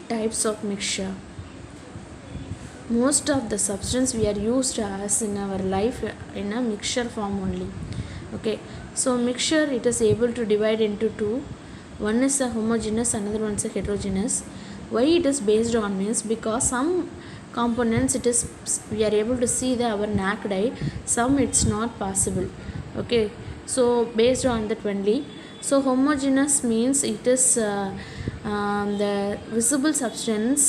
Types of mixture. Most of the substance we are used as in our life in a mixture form only. Okay, so mixture it is able to divide into two. One is a homogeneous, another one is a heterogeneous. Why it is based on means because some components it is we are able to see the our naked eye, some it's not possible. Okay, so based on that only. So homogeneous means it is the visible substance.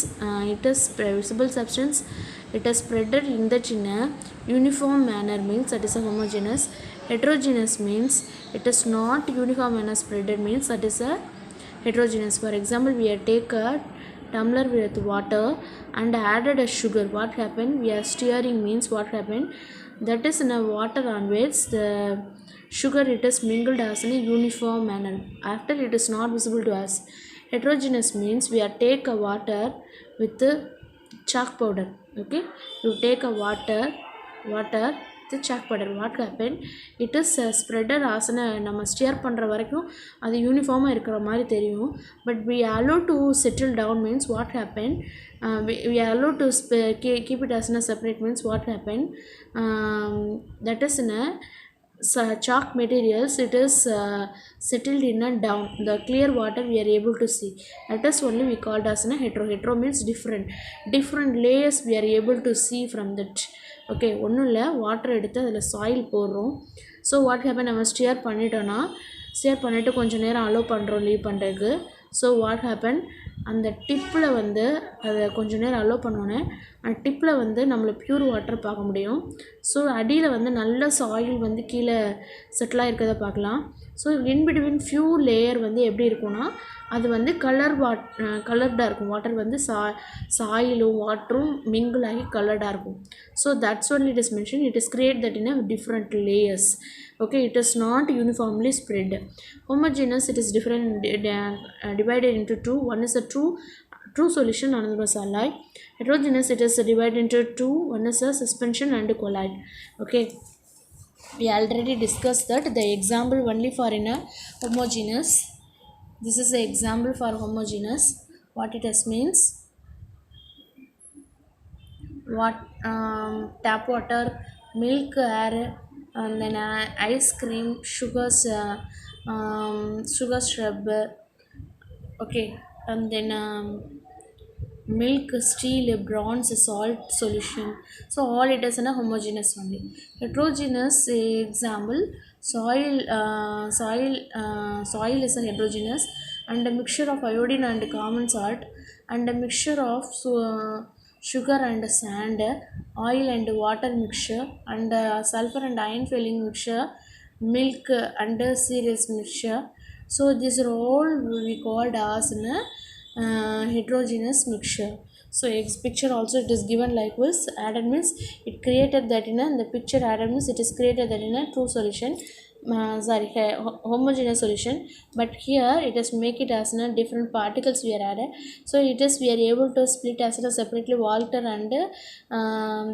It is visible substance. It is spread in that in a uniform manner means that is a homogeneous. Heterogeneous means it is not uniform manner spread means that is a heterogeneous. For example, we take a tumbler with water and added a sugar. What happened? We are stirring means what happened? That is in a water onwards the sugar it is mingled as in a uniform manner. After it is not visible to us. Heterogeneous means we are take a water with the chalk powder. Okay, you take a water the chalk powder. What happened? It is spreaded as நம்ம steer பண்ணுற வரைக்கும் அது யூனிஃபார்மாக இருக்கிற மாதிரி தெரியும். But we are allowed to settle down means what happened? We are allowed to keep it as a separate means what happened? That is in a chalk materials it is settled in and down the clear water we are able to see, that is only we called as a hetero means different layers we are able to see from that. Okay, ஒன்றும் இல்லை, water எடுத்து அதில் soil போடுறோம். So what happen, நம்ம steer பண்ணிவிட்டு கொஞ்சம் நேரம் allow பண்ணுறோம் லீவ் பண்ணுறதுக்கு. ஸோ வாட் ஹேப்பன், அந்த டிப்பில் வந்து அதை கொஞ்சம் நேரம் அலோவ் பண்ணோன்னே அந்த டிப்பில் வந்து நம்மளுக்கு ப்யூர் வாட்டர் பார்க்க முடியும். ஸோ அடியில் வந்து நல்ல சாயில் வந்து கீழே செட்டிலாக இருக்கிறத பார்க்கலாம். ஸோ இன்பிட்வீன் ஃபியூ லேயர் வந்து எப்படி இருக்கும்னா அது வந்து கலர்டாக இருக்கும். வாட்டர் வந்து சாயிலும் வாட்டரும் மிங்கிள் ஆகி கலர்டாக இருக்கும். So that's only it is mention, it is create that in a different layers. Okay, it is not uniformly spread. Homogeneous it is different divided into two. One is a true solution, another is alloy. Heterogeneous it is divided into two. One is a suspension and a colloid. Okay, we already discussed that. The example only for in a homogeneous. This is the example for homogeneous. What it has means, what tap water, milk, air, and then ice cream, sugar syrup. Okay, and then milk, steel, bronze, salt solution. So all it is in a homogeneous only. Heterogeneous example, soil is a heterogeneous, and a mixture of iodine and common salt, and a mixture of sugar and sand, oil and water mixture, and sulfur and iron filling mixture, milk and cereals mixture. So these are all we called as in a heterogeneous mixture. So picture also it is given like this. Added means it created that in a the picture added means it is created that in a true solution. Homogeneous solution, but here it is make it as a different particles we are added. So it is we are able to split as a separately water and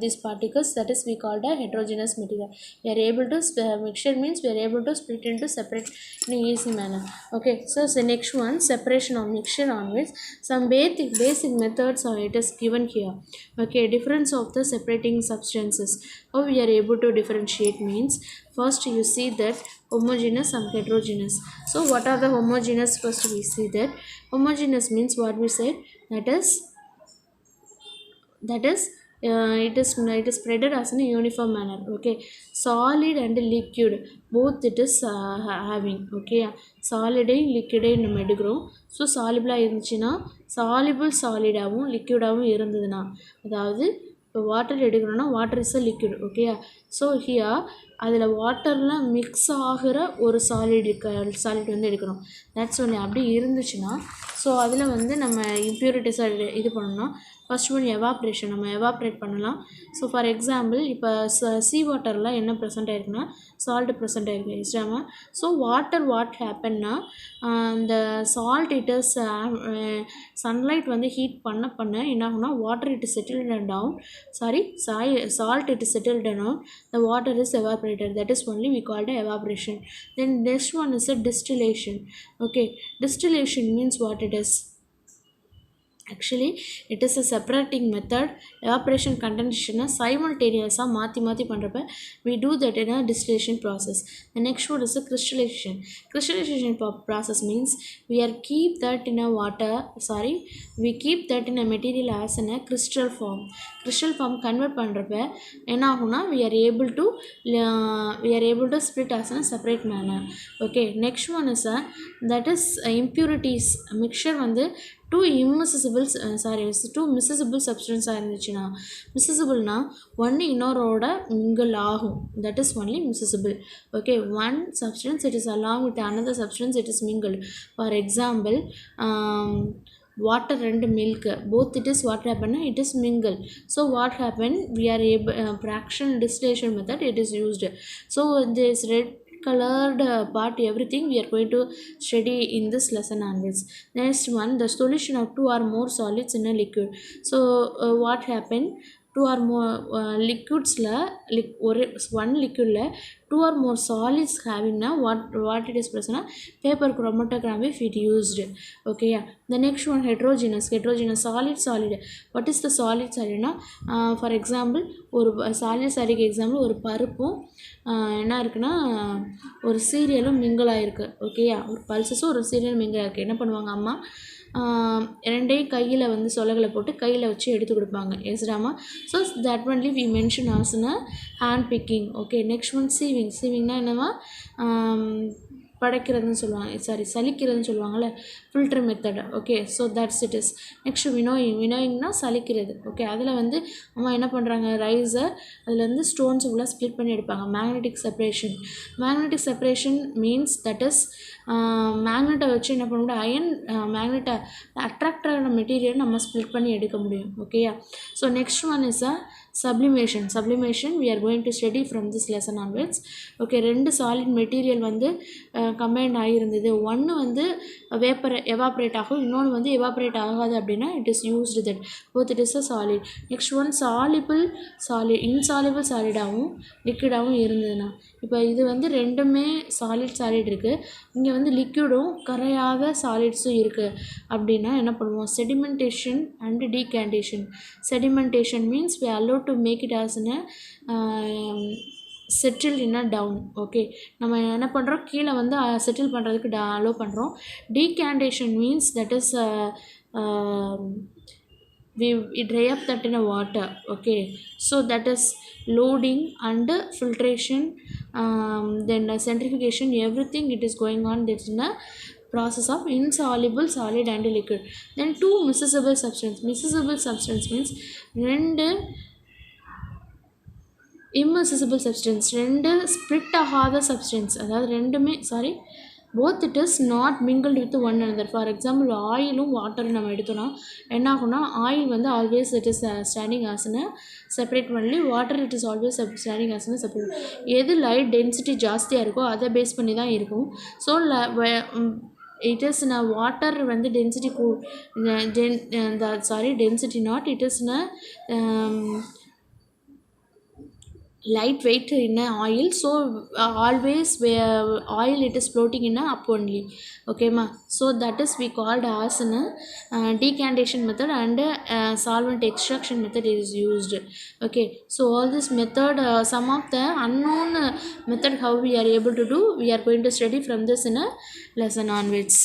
these particles, that is we called a heterogeneous material. We are able to mixture means we are able to split into separate in an easy manner. Okay, so the next one, separation of mixture onwards. Some basic methods are it is given here. Okay, difference of the separating substances, how we are able to differentiate means, first you see that homogeneous and heterogeneous. So what are the homogeneous? First we see that homogeneous means what we said, that is it is spread as in a uniform manner. Okay, solid and liquid both it is having. Okay, solid liquid நம்ம எடுக்கிறோம். So சாலிபிளாக இருந்துச்சுன்னா soluble சாலிடாகவும் லிக்விடாகவும் இருந்ததுன்னா, அதாவது இப்போ water எடுக்கிறோன்னா water is a liquid. Okay, so here அதில் வாட்டர்லாம் மிக்ஸ் ஆகிற ஒரு சாலிட் வந்து எடுக்கிறோம். That's only. அப்படி இருந்துச்சுன்னா ஸோ அதில் வந்து நம்ம இம்ப்யூரிட்டிஸை இது பண்ணோம்னா ஃபர்ஸ்ட் ஒன் எவாப்ரேஷன், நம்ம எவாப்ரேட் பண்ணலாம். ஸோ ஃபார் எக்ஸாம்பிள் இப்போ சீ வாட்டரில் என்ன ப்ரெசென்ட் ஆயிருக்குன்னா சால்ட் ப்ரெசென்ட் ஆயிருக்கு இஸ்டாமல். ஸோ வாட் ஹேப்பன்னா இந்த சால்ட் இட் இஸ் சன்லைட் வந்து ஹீட் பண்ண என்ன ஆகும்னா water it is settled down, salt it is settled down, the water is evaporated, that is only we called evaporation. Then next one is a distillation. Okay, distillation means what it is, Actually, it is a separating method. Evaporation condensation simultaneously மாற்றி பண்ணுறப்ப we do that in a distillation process. The next one is a crystallization. Crystallization process means we keep that in a water, we keep that in a material as in a crystal form. Crystal form convert பண்ணுறப்ப என்ன ஆகும்னா we are able to split as in a separate manner. Okay, next one is that is impurities. Mixture வந்து two miscible சப்ஸ்டன்ஸாக இருந்துச்சுன்னா, மிஸ்ஸிபிள்னா ஒன்று இன்னொரோட mingle ஆகும், that is only miscible. Okay, one substance it is along with another substance it is mingled. For example, water and milk, both it is what happen, it is mingle. So what happen, we are able fractional distillation method it is used. So this red colored part everything we are going to study in this lesson onwards. Next one, the solution of two or more solids in a liquid. So what happened, two or more liquids la one liquid la two or more solids having na what it is present, paper chromatography it used. Okay, yeah. The next one, heterogeneous solid. What is the solid na? For example, ஒரு solid சாரிக்கு example ஒரு பருப்பும் என்ன இருக்குன்னா ஒரு சீரியலும் mingle ஆகிருக்கு. ஓகேயா, ஒரு பல்சஸும் ஒரு சீரியல் மிங்கிள் ஆகிருக்கு. என்ன பண்ணுவாங்க அம்மா, ரெண்டையும் கையில் வந்து சொலகளை போட்டு கையில் வச்சு எடுத்து கொடுப்பாங்க. எஸ்டாமா. So that only we mention ஆஸ்னா hand picking. Okay, next one சீவிங்னா என்னவா, படைக்கிறதுன்னு சொல்லுவாங்க, சலிக்கிறதுன்னு சொல்லுவாங்கள்ல, filter method. Okay, so that's it is. Next வினோயிங்னா சலிக்கிறது. ஓகே, அதில் வந்து அம்மா என்ன பண்ணுறாங்க, ரைஸை அதில் வந்து ஸ்டோன்ஸ் ஃபுல்லாக ஸ்ப்ளிட் பண்ணி எடுப்பாங்க. Magnetic separation means that is மேக்னெட்டை வச்சு என்ன பண்ண முடியும், அயன் மேக்னெட்டை அட்ராக்ட் ஆகிற மெட்டீரியல் நம்ம ஸ்ப்ளிட் பண்ணி எடுக்க முடியும். ஓகேயா. So next one is sublimation we are going to study from this lesson onwards. Okay, ரெண்டு சாலிட் மெட்டீரியல் வந்து கம்பைண்ட் ஆகியிருந்தது, ஒன்று வந்து எவாப்ரேட் ஆகும், இன்னொன்று வந்து எவாப்ரேட் ஆகாது அப்படின்னா it is used that both it is a solid. Next one insoluble சாலிடாகவும் லிக்விடாகவும் இருந்ததுன்னா, இப்போ இது வந்து ரெண்டுமே சாலிட் இருக்குது, இங்கே வந்து லிக்விடும் கரையாத சாலிட்ஸும் இருக்குது அப்படின்னா என்ன பண்ணுவோம், sedimentation and decantation. Sedimentation means we are allowed to make it as in a settle in a down. Okay, நம்ம என்ன பண்ணுறோம், கீழே வந்து செட்டில் பண்ணுறதுக்கு அலோவ் பண்ணுறோம். Decantation means that is we dry up that in a water. Okay, so that is loading and filtration, then centrifugation, everything it is going on, that's in a process of insoluble solid and liquid. Then two miscible substance means ரெண்டு immiscible substance, ரெண்டு split ஆகாத substance, அதாவது ரெண்டுமே both it is not mingled with one another. For example, ஆயிலும் வாட்டரும் நம்ம எடுத்தோன்னா என்ன ஆகும்னா, ஆயில் வந்து ஆல்வேஸ் இட் இஸ் ஸ்டாண்டிங் ஆஸ்னு செப்பரேட் பண்ணி, water it is always standing ஆஸ்னு செப்பரேட். எது லைட் டென்சிட்டி ஜாஸ்தியாக இருக்கோ அதை பேஸ் பண்ணி தான் இருக்கும். ஸோ it is in a water வந்து density density not, it is in a light weight in a oil, so always where oil it is floating in a up only. Okay ma, so that is we called as in a decantation method and solvent extraction method is used. Okay, so all this method, some of the unknown method how we are able to do, we are going to study from this in a lesson onwards.